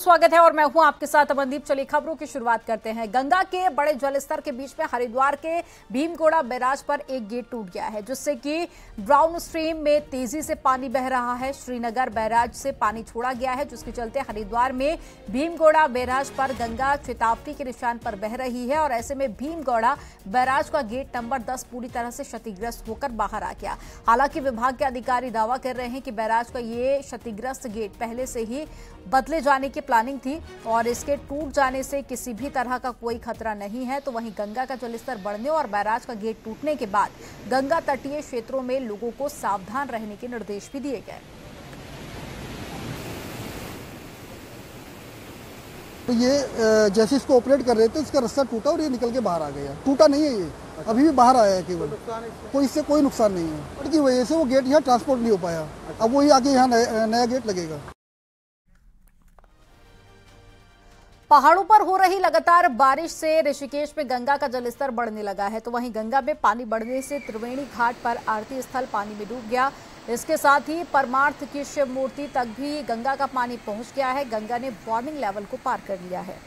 स्वागत है और मैं हूं आपके साथ अमनदीप। चलिए खबरों की शुरुआत करते हैं। गंगा के बड़े जलस्तर के बीच में हरिद्वार के भीमगोड़ा बैराज पर एक गेट टूट गया है, जिससे कि डाउन स्ट्रीम में तेजी से पानी बह रहा है। श्रीनगर बैराज से पानी छोड़ा गया है, जिसके चलते हरिद्वार में भीमगोड़ा बैराज पर गंगा चेतावनी के निशान पर बह रही है और ऐसे में भीमगोड़ा बैराज का गेट नंबर 10 पूरी तरह से क्षतिग्रस्त होकर बाहर आ गया। हालांकि विभाग के अधिकारी दावा कर रहे हैं कि बैराज का ये क्षतिग्रस्त गेट पहले से ही बदले जाने की प्लानिंग थी और इसके टूट जाने से किसी भी तरह का कोई खतरा नहीं है। तो वहीं गंगा का जलस्तर बढ़ने और बैराज का गेट टूटने के बाद गंगा तटीय क्षेत्रों में लोगों को सावधान रहने के निर्देश भी दिए गए। तो ये जैसे इसको ऑपरेट कर रहे थे, इसका रास्ता टूटा और ये निकल के बाहर आ गया। टूटा नहीं है, ये अभी भी बाहर आया है केवल, कोई इससे कोई नुकसान नहीं है। और की वजह से वो गेट यहाँ ट्रांसपोर्ट नहीं हो पाया। अब वही आगे यहाँ नया गेट लगेगा। पहाड़ों पर हो रही लगातार बारिश से ऋषिकेश में गंगा का जलस्तर बढ़ने लगा है। तो वहीं गंगा में पानी बढ़ने से त्रिवेणी घाट पर आरती स्थल पानी में डूब गया। इसके साथ ही परमार्थ की शिव मूर्ति तक भी गंगा का पानी पहुंच गया है। गंगा ने वार्निंग लेवल को पार कर लिया है।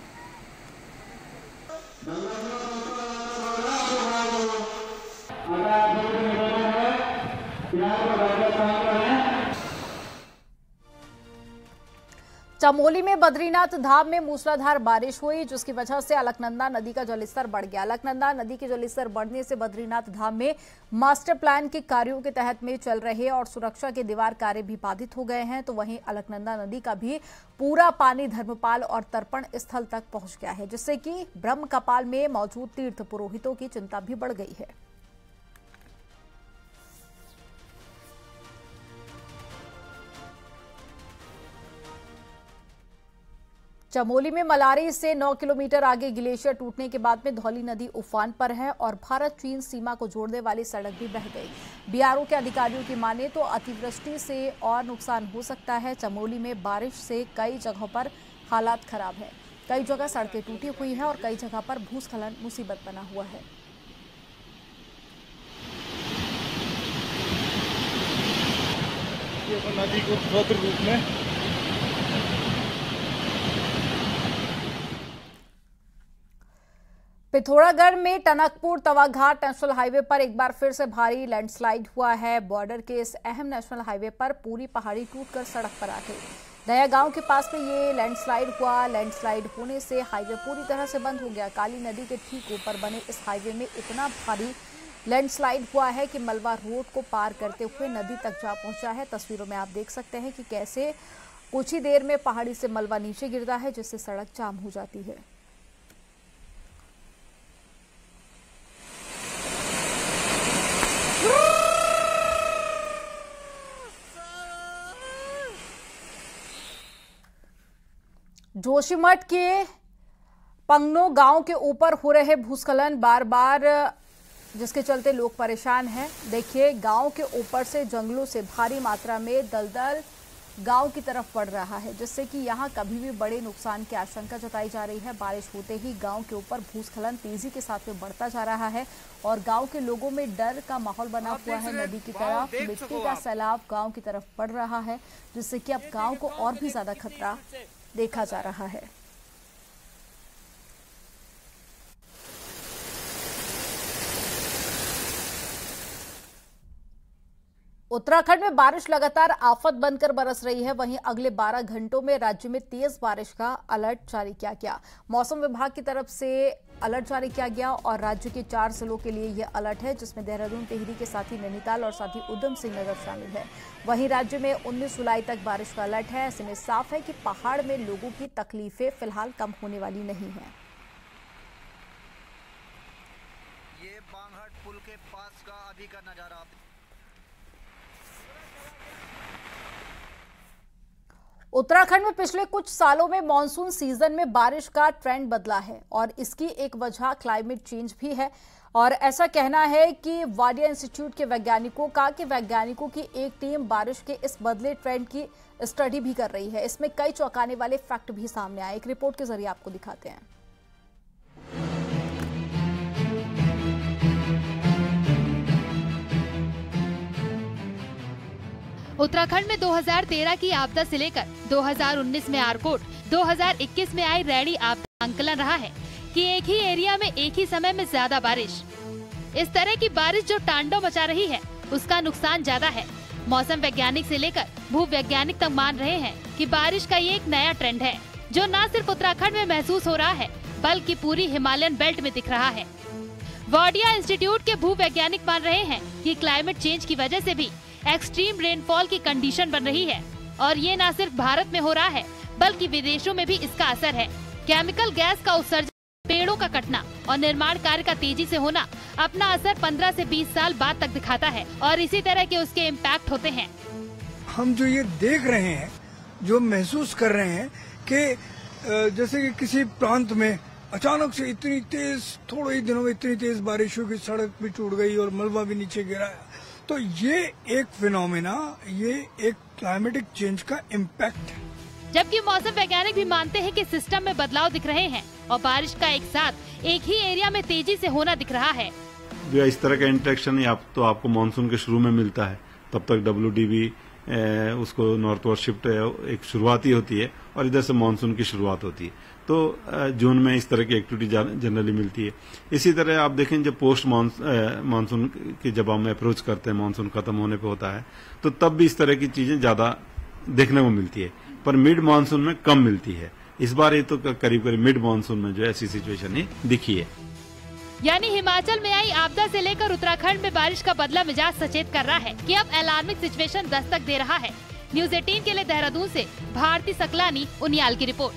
चमोली में बद्रीनाथ धाम में मूसलाधार बारिश हुई, जिसकी वजह से अलकनंदा नदी का जलस्तर बढ़ गया। अलकनंदा नदी के जलस्तर बढ़ने से बद्रीनाथ धाम में मास्टर प्लान के कार्यों के तहत में चल रहे और सुरक्षा के दीवार कार्य भी बाधित हो गए हैं। तो वहीं अलकनंदा नदी का भी पूरा पानी धर्मपाल और तर्पण स्थल तक पहुंच गया है, जिससे कि ब्रह्म कपाल में मौजूद तीर्थ पुरोहितों की चिंता भी बढ़ गई है। चमोली में मलारी से 9 किलोमीटर आगे ग्लेशियर टूटने के बाद में धौली नदी उफान पर है और भारत चीन सीमा को जोड़ने वाली सड़क भी बह गई। बीआरओ के अधिकारियों की माने तो अतिवृष्टि से और नुकसान हो सकता है। चमोली में बारिश से कई जगहों पर हालात खराब है। कई जगह सड़कें टूटी हुई हैं और कई जगह पर भूस्खलन मुसीबत बना हुआ है। नदी को स्रोत रूप में पिथौरागढ़ में टनकपुर तवाघाट नेशनल हाईवे पर एक बार फिर से भारी लैंडस्लाइड हुआ है। बॉर्डर के इस अहम नेशनल हाईवे पर पूरी पहाड़ी टूटकर सड़क पर आ गई। नया गांव के पास में ये लैंडस्लाइड हुआ। लैंडस्लाइड होने से हाईवे पूरी तरह से बंद हो गया। काली नदी के ठीक ऊपर बने इस हाईवे में इतना भारी लैंडस्लाइड हुआ है कि मलबा रोड को पार करते हुए नदी तक जा पहुंचा है। तस्वीरों में आप देख सकते हैं कि कैसे कुछ ही देर में पहाड़ी से मलबा नीचे गिरता है, जिससे सड़क जाम हो जाती है। जोशीमठ के पंगनो गांव के ऊपर हो रहे भूस्खलन बार बार, जिसके चलते लोग परेशान हैं। देखिए, गांव के ऊपर से जंगलों से भारी मात्रा में दलदल गांव की तरफ बढ़ रहा है, जिससे कि यहां कभी भी बड़े नुकसान की आशंका जताई जा रही है। बारिश होते ही गांव के ऊपर भूस्खलन तेजी के साथ में बढ़ता जा रहा है और गांव के लोगों में डर का माहौल बना हुआ है। नदी की तरफ मिट्टी का सैलाब गांव की तरफ बढ़ रहा है, जिससे कि अब गांव को और भी ज्यादा खतरा देखा जा रहा है। उत्तराखंड में बारिश लगातार आफत बनकर बरस रही है। वहीं अगले 12 घंटों में राज्य में तेज बारिश का अलर्ट जारी किया गया। मौसम विभाग की तरफ से अलर्ट जारी किया गया और राज्य के 4 जिलों के लिए यह अलर्ट है, जिसमें देहरादून, टिहरी के साथ ही नैनीताल और साथ ही उधम सिंह नगर शामिल है। वहीं राज्य में 19 जुलाई तक बारिश का अलर्ट है। ऐसे में साफ है कि पहाड़ में लोगों की तकलीफें फिलहाल कम होने वाली नहीं है। ये बांगहट पुल के पास का अभी का नजारा। उत्तराखंड में पिछले कुछ सालों में मानसून सीजन में बारिश का ट्रेंड बदला है और इसकी एक वजह क्लाइमेट चेंज भी है। और ऐसा कहना है कि वाडिया इंस्टीट्यूट के वैज्ञानिकों का कि वैज्ञानिकों की एक टीम बारिश के इस बदले ट्रेंड की स्टडी भी कर रही है। इसमें कई चौंकाने वाले फैक्ट भी सामने आए। एक रिपोर्ट के जरिए आपको दिखाते हैं। उत्तराखंड में 2013 की आपदा से लेकर 2019 में आरकोट, 2021 में आई रैणी आपदा आंकलन रहा है कि एक ही एरिया में एक ही समय में ज्यादा बारिश। इस तरह की बारिश जो तांडव मचा रही है उसका नुकसान ज्यादा है। मौसम वैज्ञानिक से लेकर भू वैज्ञानिक तक मान रहे हैं कि बारिश का ये एक नया ट्रेंड है जो न सिर्फ उत्तराखंड में महसूस हो रहा है बल्कि पूरी हिमालयन बेल्ट में दिख रहा है। वाडिया इंस्टीट्यूट के भू वैज्ञानिक मान रहे हैं कि क्लाइमेट चेंज की वजह से भी एक्सट्रीम रेनफॉल की कंडीशन बन रही है और ये न सिर्फ भारत में हो रहा है बल्कि विदेशों में भी इसका असर है। केमिकल गैस का उत्सर्जन, पेड़ों का कटना और निर्माण कार्य का तेजी से होना अपना असर 15 से 20 साल बाद तक दिखाता है और इसी तरह के उसके इम्पैक्ट होते हैं। हम जो ये देख रहे हैं, जो महसूस कर रहे हैं कि जैसे कि किसी प्रांत में अचानक से इतनी तेज, थोड़े ही दिनों में इतनी तेज बारिश हुई कि सड़क भी टूट गई और मलबा भी नीचे गिरा। तो ये एक फिनोमेना, ये एक क्लाइमेटिक चेंज का इम्पैक्ट है। जबकि मौसम वैज्ञानिक भी मानते हैं कि सिस्टम में बदलाव दिख रहे हैं और बारिश का एक साथ एक ही एरिया में तेजी से होना दिख रहा है। इस तरह का इंटरेक्शन तो आपको मानसून के शुरू में मिलता है, तब तक WDB उसको नॉर्थवर्ड शिफ्ट एक शुरुआती होती है और इधर से मानसून की शुरुआत होती है। तो जून में इस तरह की एक्टिविटी जनरली मिलती है। इसी तरह आप देखें जब पोस्ट मानसून की जब हम अप्रोच करते हैं, मानसून खत्म होने पे होता है, तो तब भी इस तरह की चीजें ज्यादा देखने को मिलती है, पर मिड मानसून में कम मिलती है। इस बार ये तो करीब करीब मिड मानसून में जो ऐसी सिचुएशन ही दिखी है। यानी हिमाचल में आई आपदा से लेकर उत्तराखंड में बारिश का बदला मिजाज सचेत कर रहा है कि अब अलार्मिंग सिचुएशन दस्तक दे रहा है। न्यूज़ 18 के लिए देहरादून से भारती सकलानी, उनियाल की रिपोर्ट।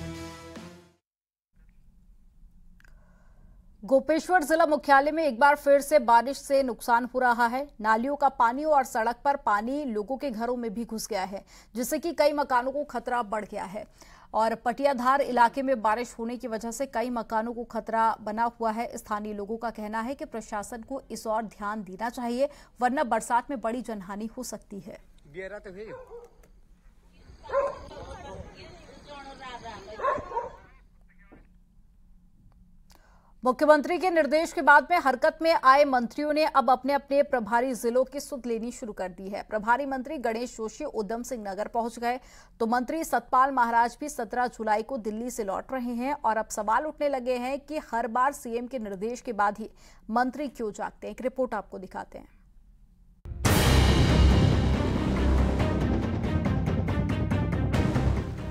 गोपेश्वर जिला मुख्यालय में एक बार फिर से बारिश से नुकसान हो रहा है। नालियों का पानी और सड़क पर पानी लोगों के घरों में भी घुस गया है, जिससे कि कई मकानों को खतरा बढ़ गया है। और पटियाधार इलाके में बारिश होने की वजह से कई मकानों को खतरा बना हुआ है। स्थानीय लोगों का कहना है कि प्रशासन को इस ओर ध्यान देना चाहिए, वरना बरसात में बड़ी जनहानि हो सकती है। मुख्यमंत्री के निर्देश के बाद में हरकत में आए मंत्रियों ने अब अपने अपने प्रभारी जिलों की सुध लेनी शुरू कर दी है। प्रभारी मंत्री गणेश जोशी उधम सिंह नगर पहुंच गए, तो मंत्री सतपाल महाराज भी 17 जुलाई को दिल्ली से लौट रहे हैं। और अब सवाल उठने लगे हैं कि हर बार सीएम के निर्देश के बाद ही मंत्री क्यों जागते हैं। एक रिपोर्ट आपको दिखाते हैं।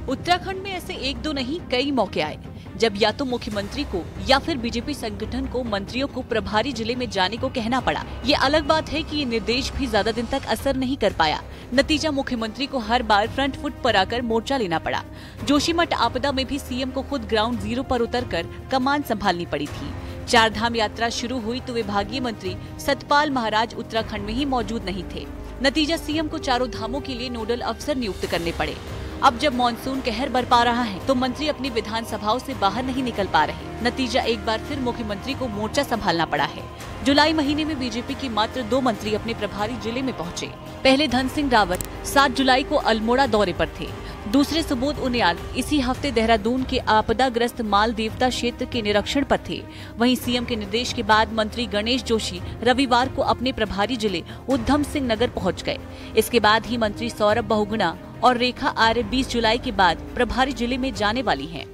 उत्तराखंड में ऐसे एक दो नहीं कई मौके आए जब या तो मुख्यमंत्री को या फिर बीजेपी संगठन को मंत्रियों को प्रभारी जिले में जाने को कहना पड़ा। ये अलग बात है कि ये निर्देश भी ज्यादा दिन तक असर नहीं कर पाया। नतीजा मुख्यमंत्री को हर बार फ्रंट फुट पर आकर मोर्चा लेना पड़ा। जोशीमठ आपदा में भी सीएम को खुद ग्राउंड जीरो पर उतरकर कमान संभालनी पड़ी थी। 4 धाम यात्रा शुरू हुई तो विभागीय मंत्री सतपाल महाराज उत्तराखंड में ही मौजूद नहीं थे। नतीजा सीएम को चारों धामों के लिए नोडल अफसर नियुक्त करने पड़े। अब जब मानसून कहर बरपा रहा है तो मंत्री अपनी विधानसभाओं से बाहर नहीं निकल पा रहे। नतीजा एक बार फिर मुख्यमंत्री को मोर्चा संभालना पड़ा है। जुलाई महीने में बीजेपी के मात्र 2 मंत्री अपने प्रभारी जिले में पहुंचे। पहले धन सिंह रावत 7 जुलाई को अल्मोड़ा दौरे पर थे। दूसरे सुबोध उनियाल इसी हफ्ते देहरादून के आपदाग्रस्त माल देवता क्षेत्र के निरीक्षण पर थे। वहीं सीएम के निर्देश के बाद मंत्री गणेश जोशी रविवार को अपने प्रभारी जिले उधम सिंह नगर पहुंच गए। इसके बाद ही मंत्री सौरभ बहुगुणा और रेखा आर्य 20 जुलाई के बाद प्रभारी जिले में जाने वाली हैं।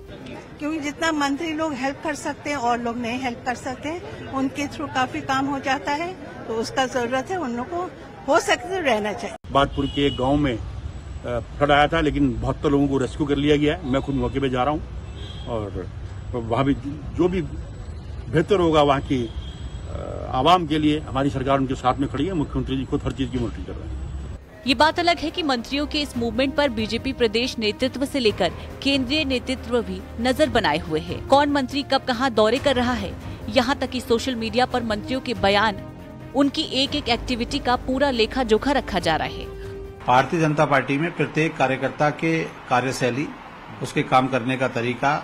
क्योंकि जितना मंत्री लोग हेल्प कर सकते हैं और लोग नहीं हेल्प कर सकते, उनके थ्रू काफी काम हो जाता है, तो उसका जरूरत है उन लोग को हो सकते तो रहना चाहिए। बादपुर के एक गाँव में फ्लड आया था, लेकिन 72 लोगों को रेस्क्यू कर लिया गया है। मैं खुद मौके पे जा रहा हूँ और वहाँ भी जो भी बेहतर होगा वहाँ की आवाम के लिए हमारी सरकार उनके साथ में खड़ी है। मुख्यमंत्री जी खुद हर चीज की मॉनिटरिंग कर रहे हैं। ये बात अलग है कि मंत्रियों के इस मूवमेंट पर बीजेपी प्रदेश नेतृत्व से लेकर केंद्रीय नेतृत्व भी नजर बनाए हुए है। कौन मंत्री कब कहां दौरे कर रहा है, यहां तक कि सोशल मीडिया पर मंत्रियों के बयान, उनकी एक एक एक्टिविटी का पूरा लेखा जोखा रखा जा रहा है। भारतीय जनता पार्टी में प्रत्येक कार्यकर्ता के कार्यशैली, उसके काम करने का तरीका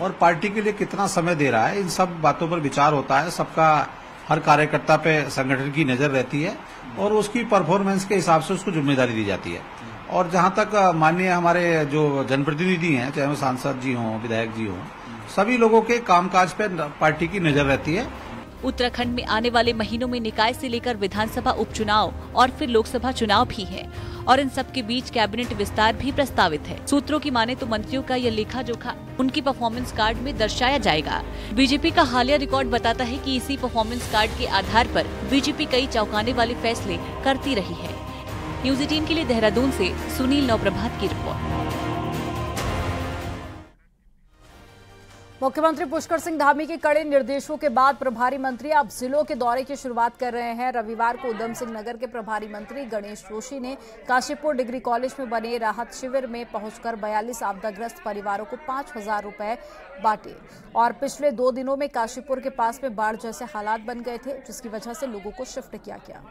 और पार्टी के लिए कितना समय दे रहा है, इन सब बातों पर विचार होता है। सबका हर कार्यकर्ता पे संगठन की नजर रहती है और उसकी परफॉर्मेंस के हिसाब से उसको जिम्मेदारी दी जाती है। और जहां तक माननीय हमारे जो जनप्रतिनिधि हैं, चाहे वो सांसद जी हों, विधायक जी हों, सभी लोगों के कामकाज पे पार्टी की नजर रहती है। उत्तराखंड में आने वाले महीनों में निकाय से लेकर विधानसभा उपचुनाव और फिर लोकसभा चुनाव भी है और इन सब के बीच कैबिनेट विस्तार भी प्रस्तावित है। सूत्रों की माने तो मंत्रियों का यह लेखा जोखा उनकी परफॉर्मेंस कार्ड में दर्शाया जाएगा। बीजेपी का हालिया रिकॉर्ड बताता है कि इसी परफॉर्मेंस कार्ड के आधार पर बीजेपी कई चौंकाने वाले फैसले करती रही है। न्यूज़ 18 के लिए देहरादून से सुनील नवप्रभात की रिपोर्ट। मुख्यमंत्री पुष्कर सिंह धामी के कड़े निर्देशों के बाद प्रभारी मंत्री अब जिलों के दौरे की शुरुआत कर रहे हैं। रविवार को उधम सिंह नगर के प्रभारी मंत्री गणेश जोशी ने काशीपुर डिग्री कॉलेज में बने राहत शिविर में पहुंचकर 42 आपदाग्रस्त परिवारों को 5,000 रुपए बांटे और पिछले 2 दिनों में काशीपुर के पास में बाढ़ जैसे हालात बन गए थे, जिसकी वजह से लोगों को शिफ्ट किया गया।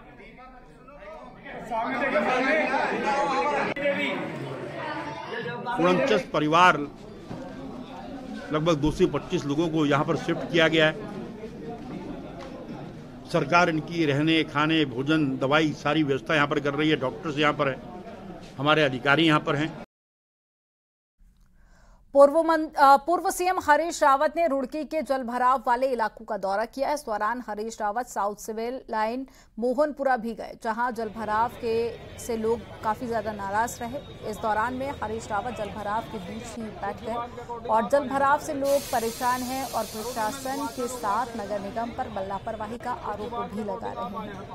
49 परिवार लगभग 225 लोगों को यहाँ पर शिफ्ट किया गया है। सरकार इनकी रहने, खाने, भोजन, दवाई सारी व्यवस्था यहाँ पर कर रही है। डॉक्टर्स यहाँ पर हैं, हमारे अधिकारी यहाँ पर हैं। पूर्व सीएम हरीश रावत ने रुड़की के जलभराव वाले इलाकों का दौरा किया। इस दौरान Harish Rawat south civil line Mohanpura भी गए, जहां जलभराव से लोग काफी ज्यादा नाराज रहे। इस दौरान में हरीश रावत जलभराव के बीच ही बैठ गए और जलभराव से लोग परेशान हैं और प्रशासन के साथ नगर निगम पर लापरवाही का आरोप भी लगा रहे हैं।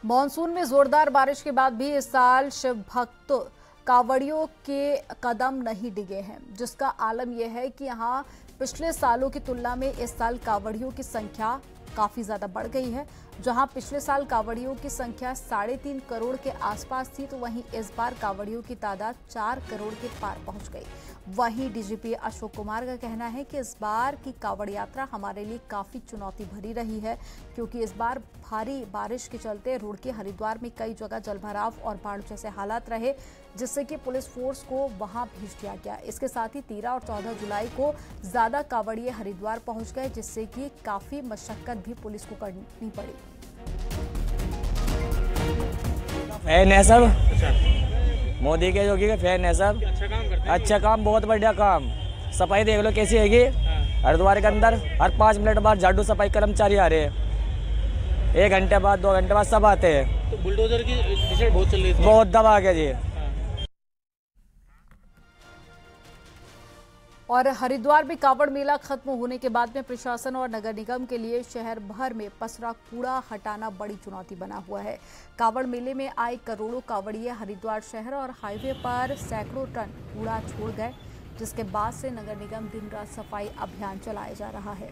मॉनसून में जोरदार बारिश के बाद भी इस साल शिव भक्त कांवड़ियों के कदम नहीं डिगे हैं, जिसका आलम यह है कि यहाँ पिछले सालों की तुलना में इस साल कांवड़ियों की संख्या काफी ज्यादा बढ़ गई है। जहां पिछले साल कांवड़ियों की संख्या 3.5 करोड़ के आसपास थी, तो वहीं इस बार कांवड़ियों की तादाद 4 करोड़ के पार पहुंच गई। वहीं डीजीपी अशोक कुमार का कहना है कि इस बार की कांवड़ यात्रा हमारे लिए काफी चुनौती भरी रही है, क्योंकि इस बार भारी बारिश के चलते रुड़की हरिद्वार में कई जगह जलभराव और बाढ़ जैसे हालात रहे, जिससे कि पुलिस फोर्स को वहां भेज दिया गया। इसके साथ ही 13 और 14 जुलाई को ज्यादा कांवड़िए हरिद्वार पहुंच गए, जिससे कि काफी मशक्कत भी पुलिस को करनी पड़ी। फैन है सब, मोदी के योगी के फैन है सब। अच्छा काम, बहुत बढ़िया काम। सफाई देख लो कैसी हैगी हरिद्वार के अंदर। हर 5 मिनट बाद झाड़ू सफाई कर्मचारी आ रहे हैं, 1 घंटे बाद 2 घंटे बाद सब आते हैं। तो बुलडोजर की भीषण बहुत चल रही थी, बहुत दबा गया जी। और हरिद्वार में कांवड़ मेला खत्म होने के बाद में प्रशासन और नगर निगम के लिए शहर भर में पसरा कूड़ा हटाना बड़ी चुनौती बना हुआ है। कांवड़ मेले में आए करोड़ों कांवड़िए हरिद्वार शहर और हाईवे पर सैकड़ों टन कूड़ा छोड़ गए, जिसके बाद से नगर निगम दिन रात सफाई अभियान चलाया जा रहा है।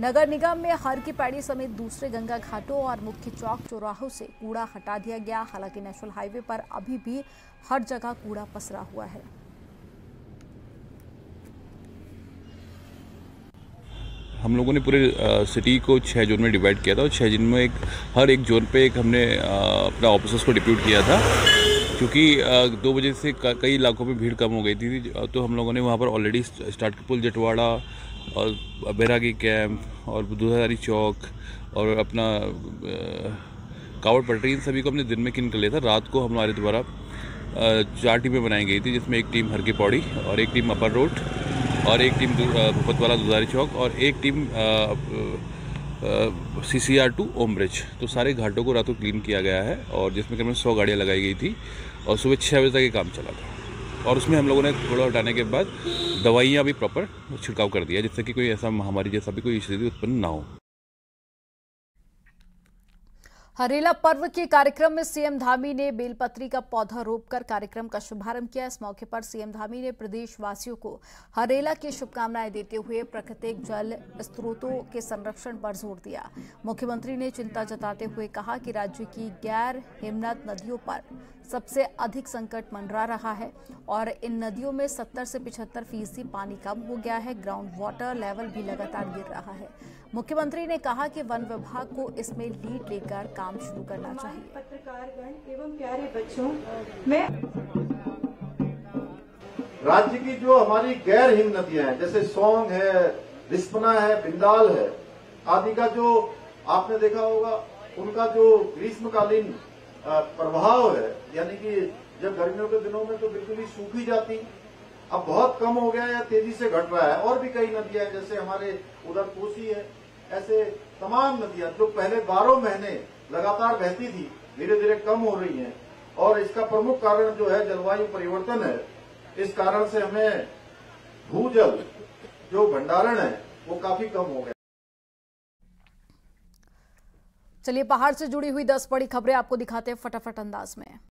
नगर निगम में हर की पैड़ी समेत दूसरे गंगा घाटों और मुख्य चौक चौराहों से कूड़ा हटा दिया गया। हालांकि नेशनल हाईवे पर अभी भी हर जगह कूड़ा पसरा हुआ है। हम लोगों ने पूरे सिटी को 6 जोन में डिवाइड किया था और 6 जोन में हर एक जोन पे हमने अपना ऑफिसर्स को डिप्यूट किया था, क्योंकि 2 बजे से कई इलाकों में भीड़ कम हो गई थी। तो हम लोगों ने वहाँ पर ऑलरेडी स्टार्ट पुल जटवाड़ा और बैरागी कैंप और दूधाधारी चौक और अपना कावड़ पटरी, इन सभी को हमने दिन में क्लीन कर लिया था। रात को हमारे द्वारा 4 टीमें बनाई गई थी, जिसमें एक टीम हर की पौड़ी और एक टीम अपर रोड और एक टीम भूपतवाला दुधारी चौक और एक टीम CCR 2 ओम ब्रिज। तो सारे घाटों को रात को क्लीन किया गया है और जिसमें करीब 100 गाड़ियाँ लगाई गई थी और सुबह 6 बजे तक ये काम चला था। और उसमें हम लोगों ने कूड़ा हटाने के बाद दवाइयाँ भी प्रॉपर छिड़काव कर दिया, जिससे कि कोई ऐसा महामारी जैसा भी कोई स्थिति उत्पन्न ना हो। हरेला पर्व के कार्यक्रम में सीएम धामी ने बेलपत्री का पौधा रोपकर कार्यक्रम का शुभारंभ किया। इस मौके पर सीएम धामी ने प्रदेशवासियों को हरेला की शुभकामनाएं देते हुए प्राकृतिक जल स्रोतों के संरक्षण पर जोर दिया। मुख्यमंत्री ने चिंता जताते हुए कहा कि राज्य की गैर हिमनद नदियों पर सबसे अधिक संकट मंडरा रहा है और इन नदियों में 70 से 75% पानी कम हो गया है। ग्राउंड वाटर लेवल भी लगातार गिर रहा है। मुख्यमंत्री ने कहा कि वन विभाग को इसमें लीड लेकर काम शुरू करना चाहिए। पत्रकारगण एवं प्यारे बच्चों, मैं राज्य की जो हमारी गैर हिम नदियां हैं, जैसे सोंग है, रिस्पना है, बिंदाल है आदि का जो आपने देखा होगा, उनका जो ग्रीष्मकालीन प्रभाव है, यानी कि जब गर्मियों के दिनों में तो बिल्कुल ही सूखी जाती, अब बहुत कम हो गया या तेजी से घट रहा है। और भी कई नदियां हैं, जैसे हमारे उधर कोसी है, ऐसे तमाम नदियां जो पहले 12 महीने लगातार बहती थी धीरे धीरे कम हो रही हैं। और इसका प्रमुख कारण जो है जलवायु परिवर्तन है। इस कारण से हमें भूजल जो भंडारण है वो काफी कम हो गया। चलिए पहाड़ से जुड़ी हुई 10 बड़ी खबरें आपको दिखाते हैं फटाफट अंदाज में।